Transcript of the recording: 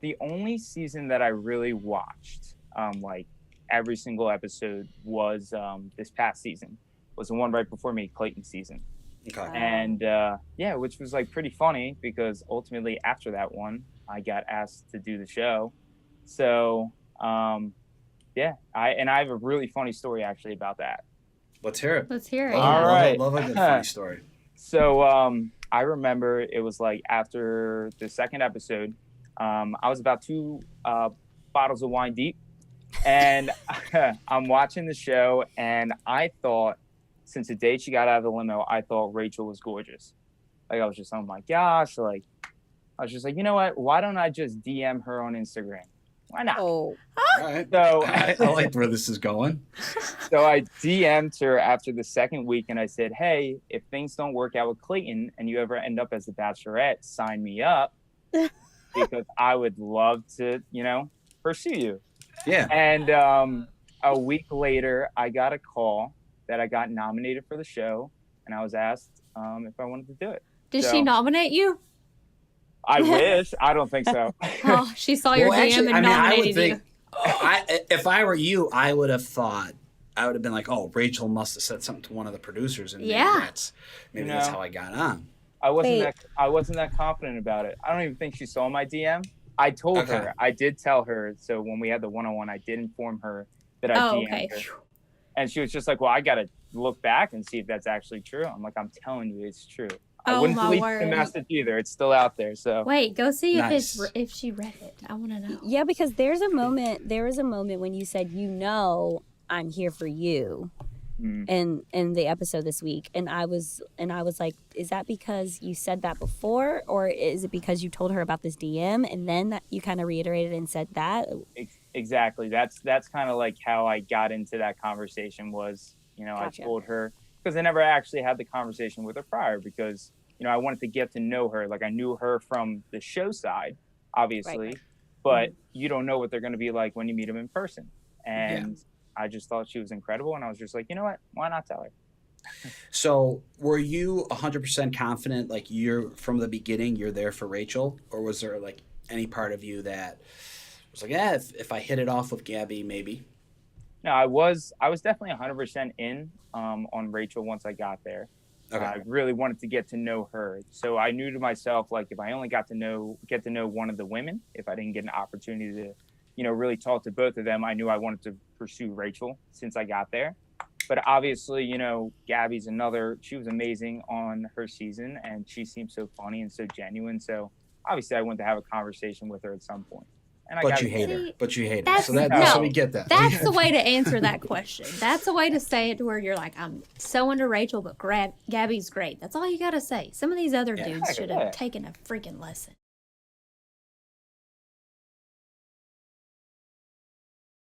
the only season that I really watched, like every single episode, was this past season. Was the one right before me, Clayton season. Okay. And yeah, which was like pretty funny because ultimately after that one, I got asked to do the show. So yeah, I have a really funny story actually about that. Let's hear it. Let's hear it. Love, All right. love a good funny story. So I remember it was like after the second episode, I was about 2 bottles of wine deep, and I'm watching the show, and I thought, since the day she got out of the limo, I thought Rachel was gorgeous. Like I was just, oh my gosh, like I was just like, you know what? Why don't I just DM her on Instagram? Why not? Oh, All right. So I like where this is going. So I DM'd her after the second week and I said, hey, if things don't work out with Clayton and you ever end up as the Bachelorette, sign me up because I would love to, pursue you. Yeah. And a week later, I got a call that I got nominated for the show and I was asked if I wanted to do it. Did So, she nominate you? I wish. I don't think so. Oh, she saw your DM and nominated you. If I were you, I would have been like, oh, Rachel must have said something to one of the producers, and maybe that's how I got on. I wasn't that confident about it. I don't even think she saw my DM. I told her. I did tell her. So when we had the one-on-one, I did inform her that I DM'd her. And she was just like, well, I got to look back and see if that's actually true. I'm like, I'm telling you, it's true. I wouldn't delete the message either. It's still out there. So wait, go see if she read it. I want to know. Yeah, because there was a moment when you said, I'm here for you in the episode this week. And I was like, is that because you said that before, or is it because you told her about this DM and then that you kind of reiterated and said that? Exactly. That's kind of like how I got into that conversation was, Gotcha. I told her, because I never actually had the conversation with her prior because, I wanted to get to know her. Like I knew her from the show side, obviously, right. But you don't know what they're going to be like when you meet them in person. And I just thought she was incredible. And I was just like, you know what? Why not tell her? So were you 100% confident, like you're from the beginning, you're there for Rachel? Or was there like any part of you that was like, if I hit it off with Gabby, maybe? No, I was definitely 100% in on Rachel once I got there. Okay. I really wanted to get to know her. So I knew to myself, like, if I only get to know one of the women, if I didn't get an opportunity to, really talk to both of them, I knew I wanted to pursue Rachel since I got there. But obviously, Gabby's she was amazing on her season and she seemed so funny and so genuine. So obviously I wanted to have a conversation with her at some point. And But you hate her. So so we get that. That's the way to answer that question. That's the way to say it to where you're like, I'm so into Rachel, but Gabby's great. That's all you got to say. Some of these other dudes should have taken a freaking lesson.